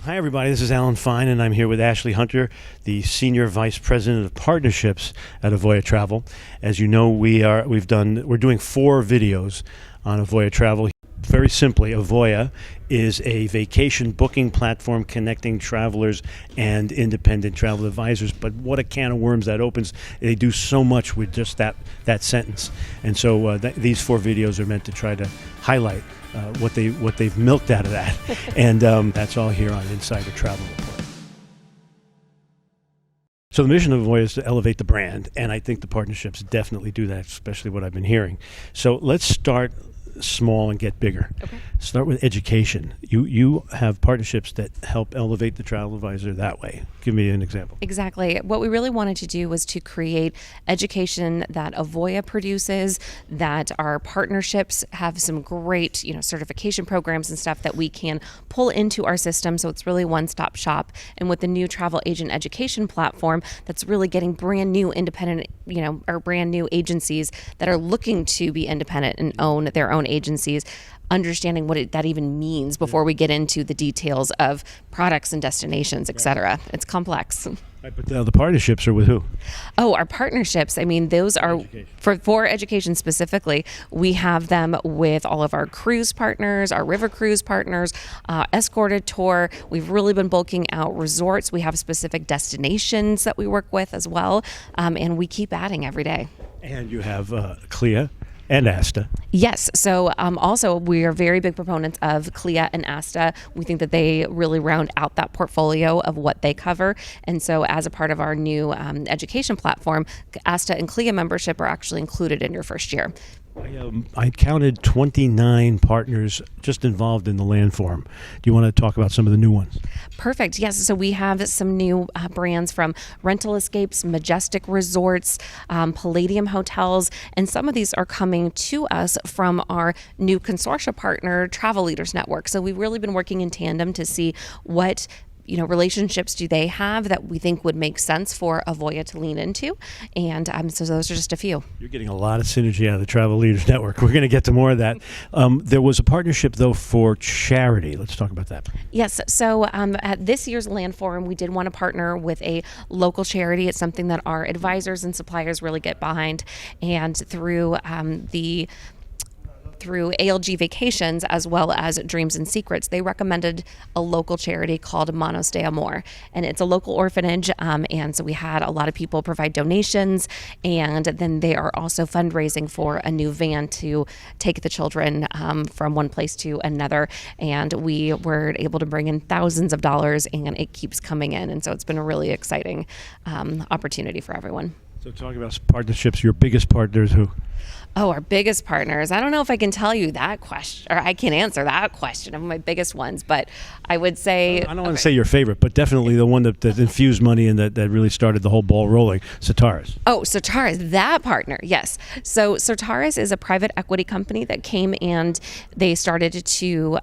Hi, everybody. This is Alan Fine, and I'm here with Ashley Hunter, the Senior Vice President of Partnerships at Avoya Travel. As you know, we're doing 4 videos on Avoya Travel. Very simply, Avoya is a vacation booking platform connecting travelers and independent travel advisors. But what a can of worms that opens. They do so much with just that sentence. And so these 4 videos are meant to try to highlight what they've milked out of that. And that's all here on Insider Travel Report. So the mission of Avoya is to elevate the brand, and I think the partnerships definitely do that, especially what I've been hearing. So let's start small and get bigger. Okay. Start with education. You have partnerships that help elevate the travel advisor that way. Give me an example. Exactly. What we really wanted to do was to create education that Avoya produces, that our partnerships have some great, certification programs and stuff that we can pull into our system. So it's really one-stop shop. And with the new travel agent education platform, that's really getting brand new independent, or brand new agencies that are looking to be independent and own their own agencies, understanding what that even means before we get into the details of products and destinations, et cetera. It's complex. Right, but the partnerships are with who? Oh, our partnerships. Those are for education specifically. We have them with all of our cruise partners, our river cruise partners, escorted tour. We've really been bulking out resorts. We have specific destinations that we work with as well, and we keep adding every day. And you have CLIA and ASTA. Yes. So also we are very big proponents of CLIA and ASTA. We think that they really round out that portfolio of what they cover. And so as a part of our new education platform, ASTA and CLIA membership are actually included in your first year. I counted 29 partners just involved in the landform. Do you want to talk about some of the new ones? Perfect. Yes. So we have some new brands from Rental Escapes, Majestic Resorts, Palladium Hotels, and some of these are coming to us from our new consortia partner, Travel Leaders Network. So we've really been working in tandem to see what relationships do they have that we think would make sense for Avoya to lean into. And so those are just a few. You're getting a lot of synergy out of the Travel Leaders Network. We're going to get to more of that. There was a partnership, though, for charity. Let's talk about that. Yes. So at this year's Land Forum, we did want to partner with a local charity. It's something that our advisors and suppliers really get behind. And through ALG Vacations, as well as Dreams and Secrets, they recommended a local charity called Manos de Amor. And it's a local orphanage, and so we had a lot of people provide donations, and then they are also fundraising for a new van to take the children from one place to another. And we were able to bring in thousands of dollars, and it keeps coming in. And so it's been a really exciting opportunity for everyone. So talking about partnerships, your biggest partners who? Oh, our biggest partners. I don't know if I can tell you that question, or I can answer that question of my biggest ones, but I would say... I don't want to say your favorite, but definitely the one that infused money and that really started the whole ball rolling, Certares. Oh, Certares, that partner, yes. So Certares is a private equity company that came and they started to...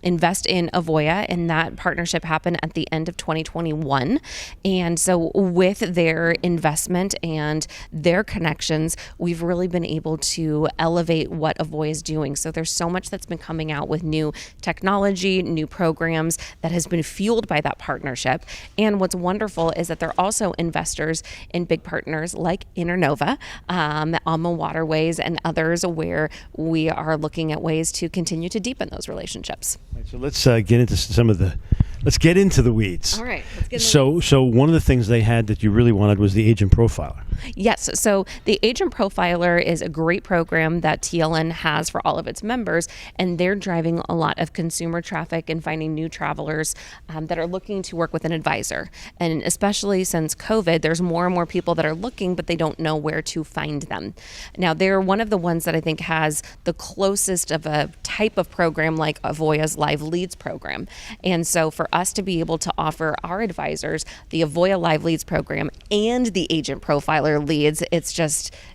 invest in Avoya, and that partnership happened at the end of 2021. And so with their investment and their connections, we've really been able to elevate what Avoya is doing. So there's so much that's been coming out with new technology, new programs that has been fueled by that partnership. And what's wonderful is that they're also investors in big partners like Internova, Alma Waterways, and others, where we are looking at ways to continue to deepen those relationships. Right, so let's get into let's get into the weeds. All right. Let's get So one of the things they had that you really wanted was the agent profiler. Yes. So the Agent Profiler is a great program that TLN has for all of its members, and they're driving a lot of consumer traffic and finding new travelers that are looking to work with an advisor. And especially since COVID, there's more and more people that are looking, but they don't know where to find them. Now, they're one of the ones that I think has the closest of a type of program like Avoya's Live Leads program. And so for us to be able to offer our advisors the Avoya Live Leads program and the Agent Profiler regular leads.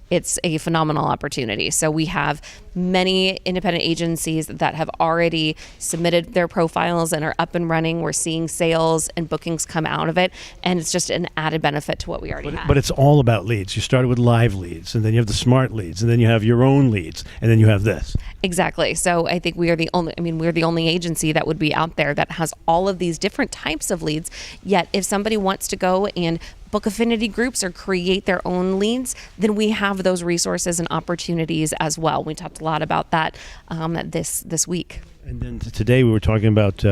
It's a phenomenal opportunity. So we have many independent agencies that have already submitted their profiles and are up and running. We're seeing sales and bookings come out of it, and it's just an added benefit to what we already have. But it's all about leads. You started with live leads, and then you have the smart leads, and then you have your own leads, and then you have this. Exactly. So I think we're the only agency that would be out there that has all of these different types of leads. Yet if somebody wants to go and book affinity groups or create their own leads, then we have those resources and opportunities as well. We talked a lot about that this week. And then today we were talking about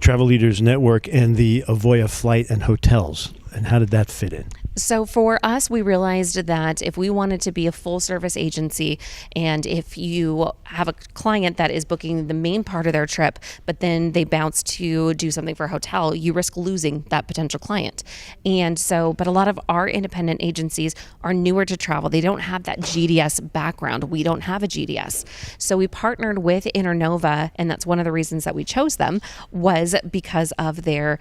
Travel Leaders Network and the Avoya Flight and Hotels. And how did that fit in? So for us, we realized that if we wanted to be a full service agency, and if you have a client that is booking the main part of their trip, but then they bounce to do something for a hotel, you risk losing that potential client. And so, but a lot of our independent agencies are newer to travel. They don't have that GDS background. We don't have a GDS. So we partnered with Internova, and that's one of the reasons that we chose them, was because of their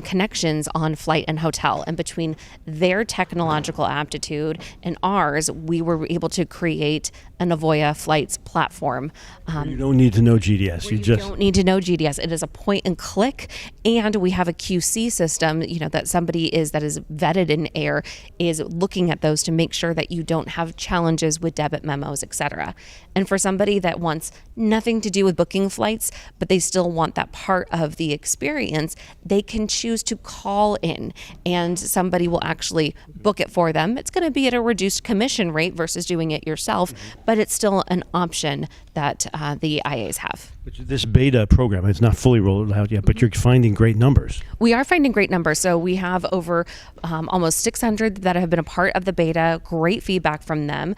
connections on flight and hotel. And between their technological aptitude and ours, we were able to create an Avoya Flights platform. You don't need to know GDS. You don't need to know GDS. It is a point and click, and we have a QC system. That somebody that is vetted in air is looking at those to make sure that you don't have challenges with debit memos, etc. And for somebody that wants nothing to do with booking flights, but they still want that part of the experience, they can choose to call in, and somebody will actually book it for them. It's going to be at a reduced commission rate versus doing it yourself, but it's still an option that the IAs have. But this beta program, it's not fully rolled out yet, but you're finding great numbers. We are finding great numbers. So we have over almost 600 that have been a part of the beta. Great feedback from them.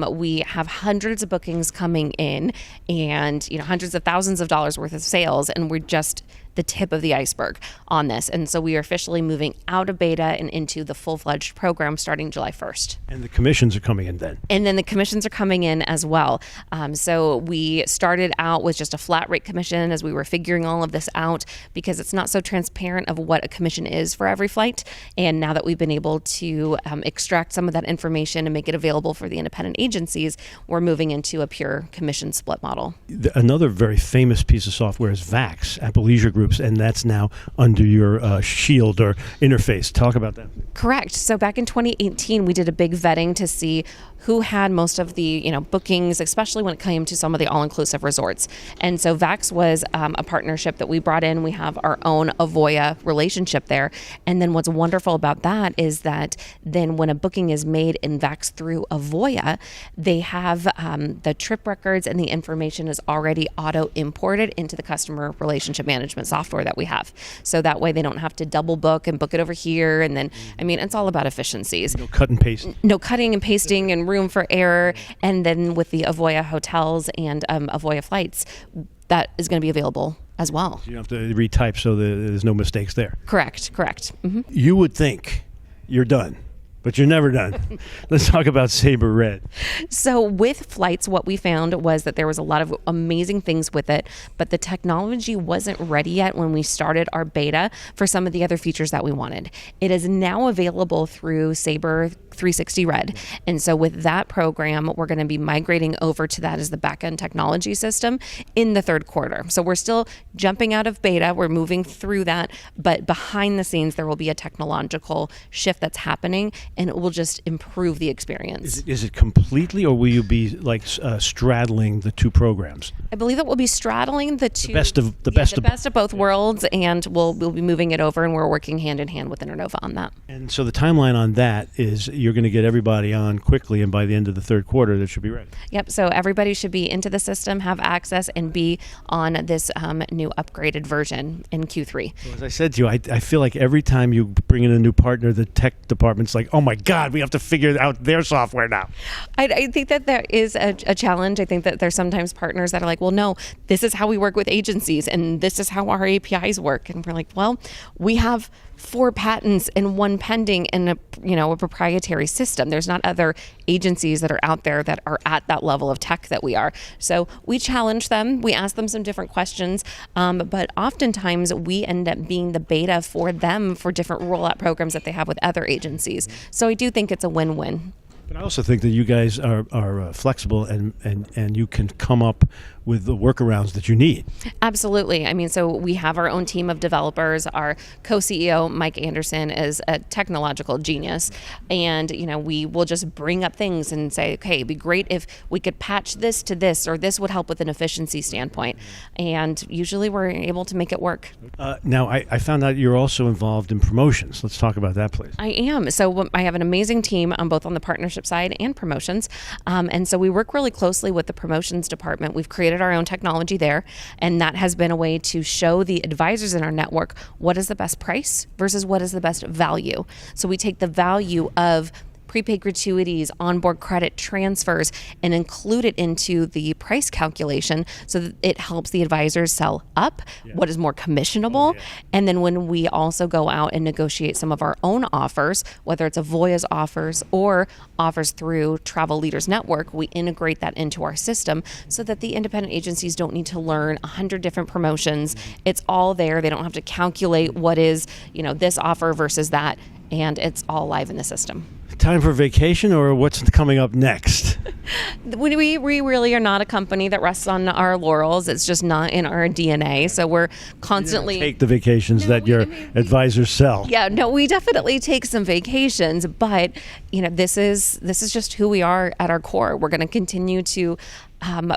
We have hundreds of bookings coming in, and hundreds of thousands of dollars worth of sales, and we're just the tip of the iceberg on this. And so we are officially moving out of beta and into the full-fledged program starting July 1st. And the commissions are coming in then. And then the commissions are coming in as well. So we started out with just a flat rate commission as we were figuring all of this out, because it's not so transparent of what a commission is for every flight. And now that we've been able to extract some of that information and make it available for the independent agencies, we're moving into a pure commission split model. Another very famous piece of software is VAX, Apple Leisure Groups, and that's now under your shield or interface. Talk about that. Correct. So back in 2018, we did a big vetting to see who had most of the bookings, especially when it came to some of the all-inclusive resorts. And so VAX was a partnership that we brought in. We have our own Avoya relationship there. And then what's wonderful about that is that then when a booking is made in VAX through Avoya, they have the trip records and the information is already auto-imported into the customer relationship management software that we have. So that way they don't have to double book and book it over here. And then, it's all about efficiencies. No cut and paste. No cutting and pasting and room for error. And then with the Avoya hotels and Avoya flights, that is going to be available as well. So you don't have to retype so there's no mistakes there. Correct. Mm-hmm. You would think you're done, but you're never done. Let's talk about Sabre Red. So with flights, what we found was that there was a lot of amazing things with it, but the technology wasn't ready yet when we started our beta for some of the other features that we wanted. It is now available through Sabre 360 Red. And so with that program, we're going to be migrating over to that as the back-end technology system in the third quarter. So we're still jumping out of beta. We're moving through that, but behind the scenes, there will be a technological shift that's happening, and it will just improve the experience. Is it completely, or will you be straddling the two programs? I believe it will be straddling the two. The best of both worlds, and we'll be moving it over, and we're working hand in hand with Internova on that. And so the timeline on that is you're going to get everybody on quickly, and by the end of the third quarter, that should be ready. Yep. So everybody should be into the system, have access, and be on this new upgraded version in Q3. So as I said to you, I feel like every time you bring in a new partner, the tech department's like, oh my God, we have to figure out their software now. I think that there is a challenge. I think that there's sometimes partners that are like, well, no, this is how we work with agencies, and this is how our APIs work. And we're like, well, we have 4 patents and 1 pending in a proprietary system. There's not other agencies that are out there that are at that level of tech that we are. So we challenge them. We ask them some different questions, but oftentimes we end up being the beta for them for different rollout programs that they have with other agencies. So I do think it's a win-win. But I also think that you guys are flexible and you can come up with the workarounds that you need. Absolutely. I mean, so we have our own team of developers. Our co-CEO, Mike Anderson, is a technological genius. And, we will just bring up things and say, okay, it'd be great if we could patch this to this, or this would help with an efficiency standpoint. And usually we're able to make it work. Now, I found out you're also involved in promotions. Let's talk about that, please. I am. So I have an amazing team both on the partnership side and promotions. And so we work really closely with the promotions department. We've created our own technology there, and that has been a way to show the advisors in our network what is the best price versus what is the best value. So we take the value of prepaid gratuities, onboard credit transfers, and include it into the price calculation so that it helps the advisors sell up what is more commissionable. And then when we also go out and negotiate some of our own offers, whether it's Avoya's offers or offers through Travel Leaders Network, we integrate that into our system so that the independent agencies don't need to learn 100 different promotions. It's all there. They don't have to calculate what is, this offer versus that, and it's all live in the system. Time for vacation, or what's coming up next? We really are not a company that rests on our laurels. It's just not in our DNA. So we're constantly take the vacations that your advisors sell. Yeah, no, we definitely take some vacations, but this is just who we are at our core. We're going to continue to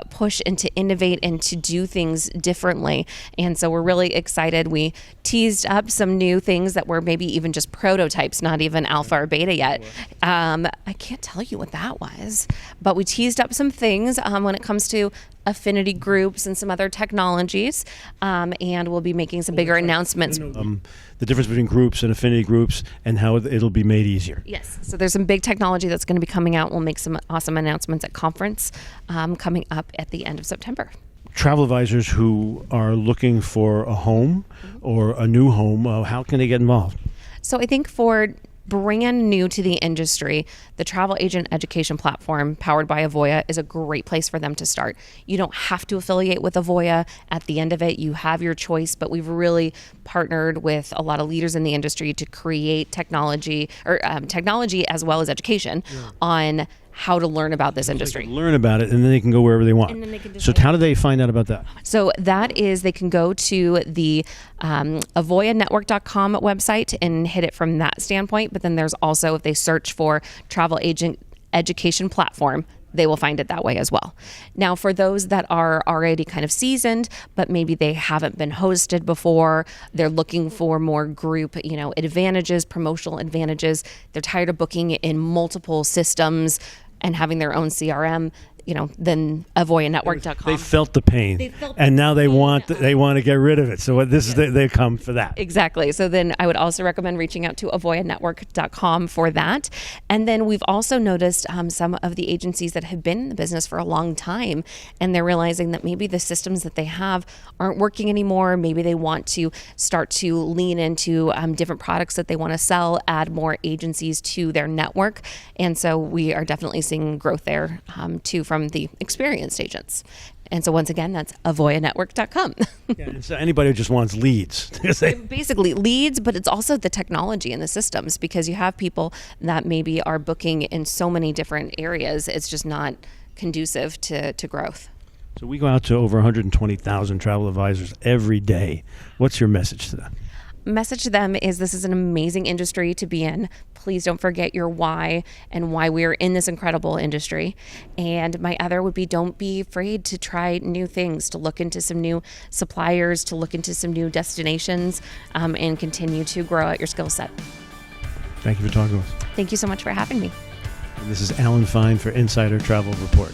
push and to innovate and to do things differently. And so we're really excited. We teased up some new things that were maybe even just prototypes, not even alpha or beta yet. I can't tell you what that was, but we teased up some things when it comes to affinity groups and some other technologies, and we'll be making some bigger announcements. The difference between groups and affinity groups and how it'll be made easier. Yes, so there's some big technology that's going to be coming out. We'll make some awesome announcements at conference coming up at the end of September. Travel advisors who are looking for a home or a new home, how can they get involved? So I think for brand new to the industry, the travel agent education platform powered by Avoya is a great place for them to start. You don't have to affiliate with Avoya. At the end of it, you have your choice, but we've really partnered with a lot of leaders in the industry to create technology as well as education on how to learn about this industry. They can learn about it, and then they can go wherever they want. So how do they find out about that? So that is, they can go to the avoyanetwork.com website and hit it from that standpoint. But then there's also, if they search for travel agent education platform, they will find it that way as well. Now, for those that are already kind of seasoned, but maybe they haven't been hosted before, they're looking for more group, advantages, promotional advantages. They're tired of booking in multiple systems and having their own CRM, then avoyanetwork.com. They felt the pain, and now they want to get rid of it. So they come for that. Exactly. So then I would also recommend reaching out to avoyanetwork.com for that. And then we've also noticed some of the agencies that have been in the business for a long time, and they're realizing that maybe the systems that they have aren't working anymore. Maybe they want to start to lean into different products that they want to sell, add more agencies to their network. And so we are definitely seeing growth there too from the experienced agents. And so once again, that's avoyanetwork.com. And so anybody who just wants leads. Basically leads, but it's also the technology and the systems, because you have people that maybe are booking in so many different areas. It's just not conducive to growth. So we go out to over 120,000 travel advisors every day. What's your message to them? Message to them is this is an amazing industry to be in. Please don't forget your why and why we are in this incredible industry. And my other would be, don't be afraid to try new things, to look into some new suppliers, to look into some new destinations, and continue to grow out your skill set. Thank you for talking to us. Thank you so much for having me. And this is Alan Fine for Insider Travel Report.